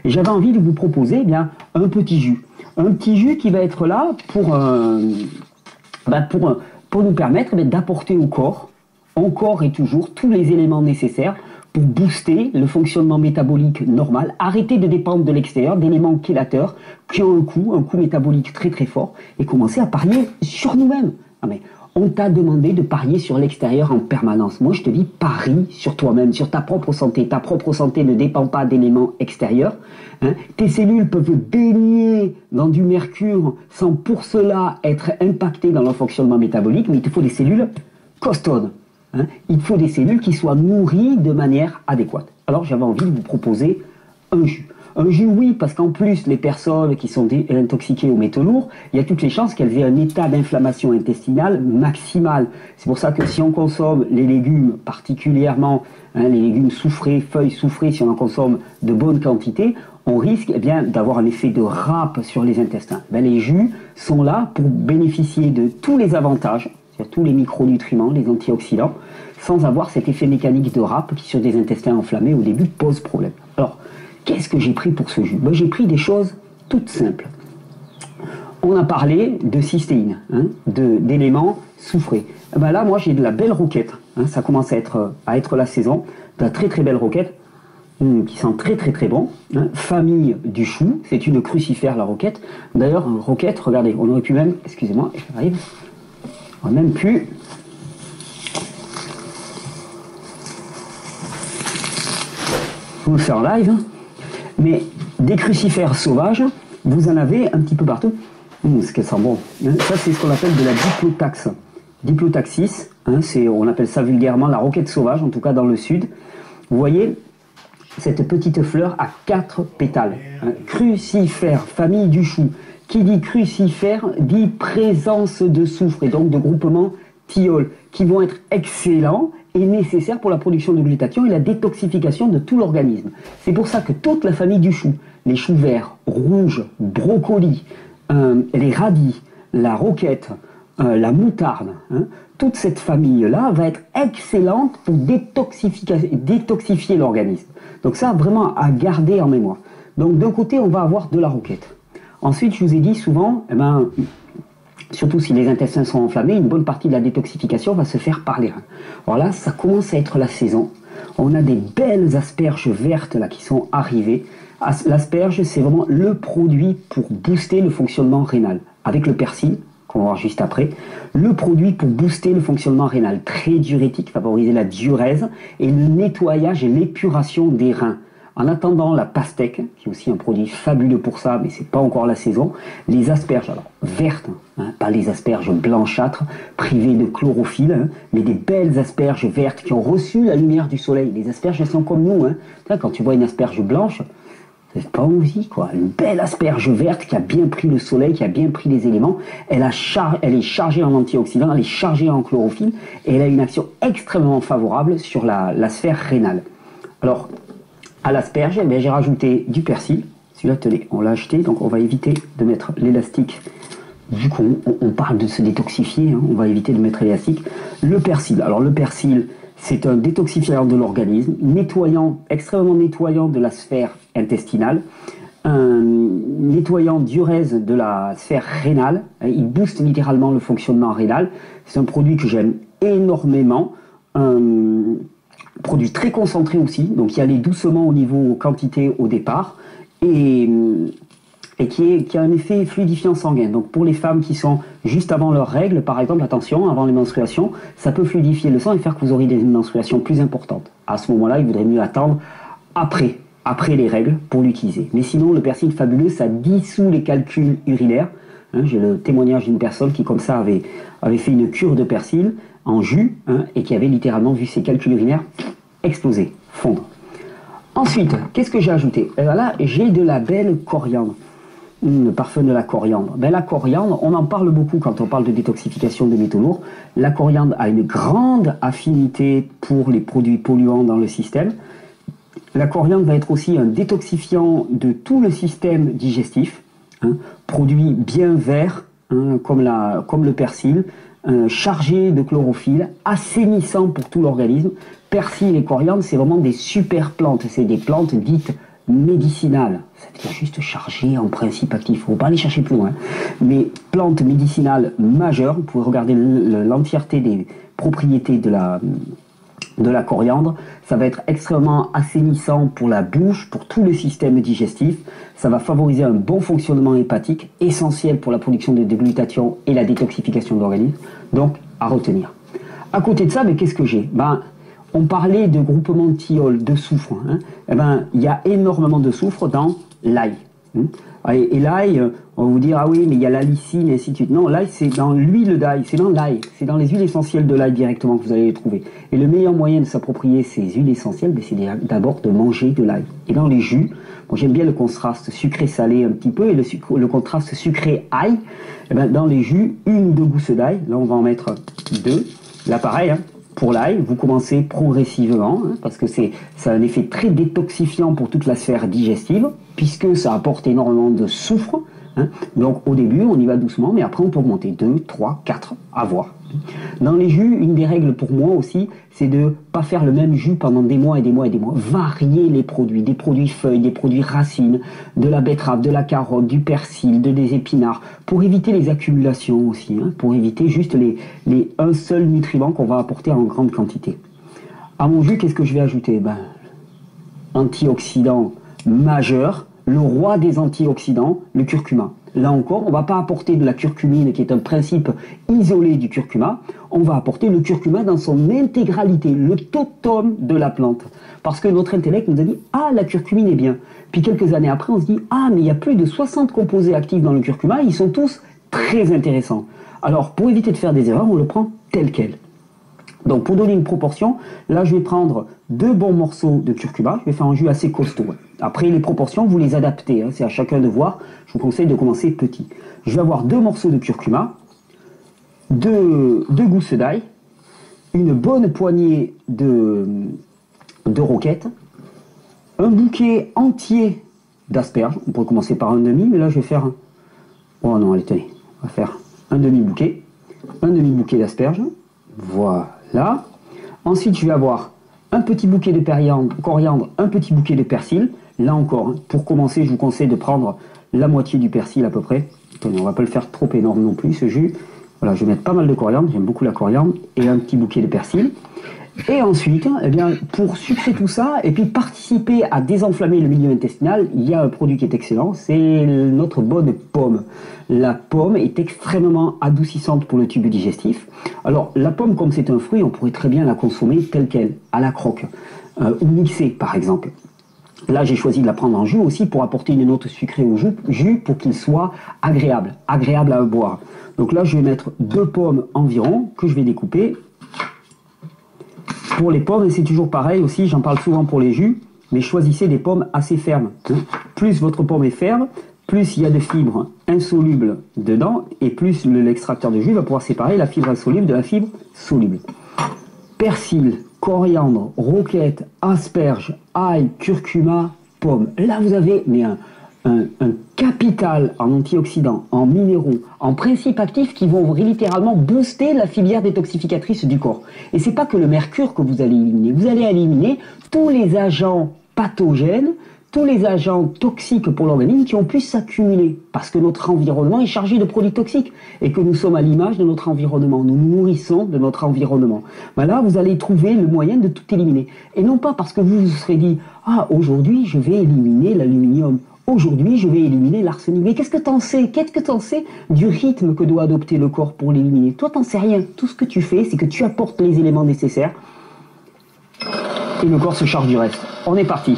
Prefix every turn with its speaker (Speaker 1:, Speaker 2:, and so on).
Speaker 1: Et j'avais envie de vous proposer eh bien, un petit jus. Un petit jus qui va être là pour nous permettre d'apporter au corps, encore et toujours, tous les éléments nécessaires pour booster le fonctionnement métabolique normal, arrêter de dépendre de l'extérieur, d'éléments chélateurs qui ont un coût métabolique très très fort, et commencer à parier sur nous-mêmes. Ah mais on t'a demandé de parier sur l'extérieur en permanence. Moi, je te dis, parie sur toi-même, sur ta propre santé. Ta propre santé ne dépend pas d'éléments extérieurs. Hein. Tes cellules peuvent baigner dans du mercure sans pour cela être impactées dans leur fonctionnement métabolique, mais il te faut des cellules costaudes. Hein. Il faut des cellules qui soient nourries de manière adéquate. Alors, j'avais envie de vous proposer un jus. Un jus, oui, parce qu'en plus, les personnes qui sont intoxiquées aux métaux lourds, il y a toutes les chances qu'elles aient un état d'inflammation intestinale maximal. C'est pour ça que si on consomme les légumes, particulièrement les légumes soufrés, feuilles soufrées, si on en consomme de bonne quantité, on risque d'avoir un effet de râpe sur les intestins. Les jus sont là pour bénéficier de tous les avantages, c'est-à-dire tous les micronutriments, les antioxydants, sans avoir cet effet mécanique de râpe qui, sur des intestins enflammés, au début, pose problème. Alors, qu'est-ce que j'ai pris pour ce jus? J'ai pris des choses toutes simples. On a parlé de cystéine, d'éléments soufrés. Là, moi, j'ai de la belle roquette. Ça commence à être la saison. De la très très belle roquette, qui sent très très très bon. Famille du chou, c'est une crucifère, la roquette. D'ailleurs, roquette, regardez, on aurait pu même, excusez-moi, j'arrive, on aurait même pu... Je vous le fais en live, mais des crucifères sauvages, vous en avez un petit peu partout. Ce qu'elle sent bon. Ça, c'est ce qu'on appelle de la diplotaxe. Diplotaxis, on appelle ça vulgairement la roquette sauvage, en tout cas dans le sud. Vous voyez cette petite fleur à 4 pétales. Crucifère, famille du chou. Qui dit crucifère dit présence de soufre et donc de groupement thiol, qui vont être excellents et nécessaires pour la production de glutathion et la détoxification de tout l'organisme. C'est pour ça que toute la famille du chou, les choux verts, rouges, brocolis, les radis, la roquette, la moutarde, toute cette famille-là va être excellente pour détoxifier l'organisme. Donc ça, vraiment à garder en mémoire. Donc d'un côté, on va avoir de la roquette. Ensuite, je vous ai dit souvent, surtout si les intestins sont enflammés, une bonne partie de la détoxification va se faire par les reins. Alors là, ça commence à être la saison. On a des belles asperges vertes là qui sont arrivées. L'asperge, c'est vraiment le produit pour booster le fonctionnement rénal. Avec le persil, qu'on va voir juste après, le produit pour booster le fonctionnement rénal. Très diurétique, favoriser la diurèse et le nettoyage et l'épuration des reins. En attendant la pastèque, qui est aussi un produit fabuleux pour ça, mais c'est pas encore la saison, les asperges, alors vertes, pas les asperges blanchâtres, privées de chlorophylle, mais des belles asperges vertes qui ont reçu la lumière du soleil. Les asperges, elles sont comme nous. Quand tu vois une asperge blanche, c'est pas envie, quoi. Une belle asperge verte qui a bien pris le soleil, qui a bien pris les éléments, elle est chargée en antioxydants, elle est chargée en chlorophylle, et elle a une action extrêmement favorable sur la sphère rénale. Alors, à l'asperge, j'ai rajouté du persil. Celui-là, tenez, on l'a acheté, donc on va éviter de mettre l'élastique. Vu qu'on parle de se détoxifier, on va éviter de mettre l'élastique. Le persil. Alors le persil, c'est un détoxifiant de l'organisme, extrêmement nettoyant de la sphère intestinale, un nettoyant diurèse de la sphère rénale. Il booste littéralement le fonctionnement rénal. C'est un produit que j'aime énormément. Produit très concentré aussi, donc il y allait doucement au niveau quantité au départ, et qui a un effet fluidifiant sanguin. Donc pour les femmes qui sont juste avant leurs règles, par exemple, attention, avant les menstruations, ça peut fluidifier le sang et faire que vous aurez des menstruations plus importantes. À ce moment-là, il vaudrait mieux attendre après les règles pour l'utiliser. Mais sinon, le persil fabuleux, ça dissout les calculs urinaires. J'ai le témoignage d'une personne qui, comme ça, avait fait une cure de persil en jus, et qui avait littéralement vu ses calculs urinaires exploser, fondre. Ensuite, qu'est-ce que j'ai ajouté? Là, j'ai de la belle coriandre. Le parfum de la coriandre. La coriandre, on en parle beaucoup quand on parle de détoxification des métaux lourds. La coriandre a une grande affinité pour les produits polluants dans le système. La coriandre va être aussi un détoxifiant de tout le système digestif. Produit bien vert, comme le persil, chargé de chlorophylle, assainissant pour tout l'organisme. Persil et coriandre, c'est vraiment des super plantes. C'est des plantes dites médicinales, ça veut dire juste chargées en principe actif, il ne faut pas aller chercher plus loin, mais plantes médicinales majeures, vous pouvez regarder l'entièreté des propriétés de la coriandre, ça va être extrêmement assainissant pour la bouche, pour tout le système digestif, ça va favoriser un bon fonctionnement hépatique, essentiel pour la production de glutathion et la détoxification de l'organisme, donc à retenir. À côté de ça, mais qu'est-ce que j'ai? On parlait de groupement de thiol, de soufre. Hein. Il y a énormément de soufre dans l'ail. Et l'ail, on va vous dire, ah oui, mais il y a la lysine et ainsi de suite. Non, l'ail, c'est dans l'huile d'ail, c'est dans l'ail, c'est dans les huiles essentielles de l'ail directement que vous allez les trouver. Et le meilleur moyen de s'approprier ces huiles essentielles, c'est d'abord de manger de l'ail. Et dans les jus, j'aime bien le contraste sucré-salé un petit peu, et le contraste sucré-ail. Dans les jus, 1 ou 2 gousses d'ail, là on va en mettre 2. Là pareil, hein. Pour l'ail, vous commencez progressivement, hein, parce que ça a un effet très détoxifiant pour toute la sphère digestive, puisque ça apporte énormément de soufre. Hein. Donc au début, on y va doucement, mais après on peut augmenter 2, 3, 4, à voir. Dans les jus, une des règles pour moi aussi, c'est de ne pas faire le même jus pendant des mois et des mois et des mois. Varier les produits, des produits feuilles, des produits racines, de la betterave, de la carotte, du persil, des épinards, pour éviter les accumulations aussi, hein, pour éviter juste un seul nutriment qu'on va apporter en grande quantité. À mon jus, qu'est-ce que je vais ajouter? Antioxydant majeur, le roi des antioxydants, le curcuma. Là encore, on ne va pas apporter de la curcumine, qui est un principe isolé du curcuma. On va apporter le curcuma dans son intégralité, le totum de la plante. Parce que notre intellect nous a dit « Ah, la curcumine est bien ». Puis quelques années après, on se dit « Ah, mais il y a plus de 60 composés actifs dans le curcuma, ils sont tous très intéressants ». Alors, pour éviter de faire des erreurs, on le prend tel quel. Donc, pour donner une proportion, là, je vais prendre 2 bons morceaux de curcuma. Je vais faire un jus assez costaud. Après, les proportions, vous les adaptez. Hein, c'est à chacun de voir. Je vous conseille de commencer petit. Je vais avoir 2 morceaux de curcuma, 2 gousses d'ail, une bonne poignée de roquettes, un bouquet entier d'asperges. On pourrait commencer par un demi, mais là, je vais faire... Oh non, allez, tenez. On va faire un demi-bouquet. Un demi-bouquet d'asperges. Voilà. Ensuite, je vais avoir un petit bouquet de coriandre, un petit bouquet de persil. Là encore, hein, pour commencer, je vous conseille de prendre la moitié du persil à peu près. Attendez, on ne va pas le faire trop énorme non plus, ce jus. Voilà, je vais mettre pas mal de coriandre, j'aime beaucoup la coriandre, et un petit bouquet de persil. Et ensuite, eh bien, pour sucrer tout ça, et puis participer à désenflammer le milieu intestinal, il y a un produit qui est excellent, c'est notre bonne pomme. La pomme est extrêmement adoucissante pour le tube digestif. Alors, la pomme, comme c'est un fruit, on pourrait très bien la consommer telle qu'elle, à la croque, ou mixée par exemple. Là, j'ai choisi de la prendre en jus aussi pour apporter une note sucrée au jus pour qu'il soit agréable à boire. Donc là, je vais mettre 2 pommes environ que je vais découper. Pour les pommes, c'est toujours pareil aussi, j'en parle souvent pour les jus, mais choisissez des pommes assez fermes. Plus votre pomme est ferme, plus il y a de fibres insolubles dedans, et plus l'extracteur de jus va pouvoir séparer la fibre insoluble de la fibre soluble. Persil, coriandre, roquette, asperges, ail, curcuma, pomme. Là, vous avez un capital en antioxydants, en minéraux, en principes actifs qui vont littéralement booster la filière détoxificatrice du corps. Et c'est pas que le mercure que vous allez éliminer. Vous allez éliminer tous les agents pathogènes, tous les agents toxiques pour l'organisme qui ont pu s'accumuler. Parce que notre environnement est chargé de produits toxiques et que nous sommes à l'image de notre environnement. Nous nous nourrissons de notre environnement. Là, vous allez trouver le moyen de tout éliminer. Et non pas parce que vous vous serez dit « Ah, aujourd'hui, je vais éliminer l'aluminium. Aujourd'hui, je vais éliminer l'arsenic. » Mais qu'est-ce que t'en sais? Qu'est-ce que t'en sais du rythme que doit adopter le corps pour l'éliminer? Toi, t'en sais rien. Tout ce que tu fais, c'est que tu apportes les éléments nécessaires et le corps se charge du reste. On est parti.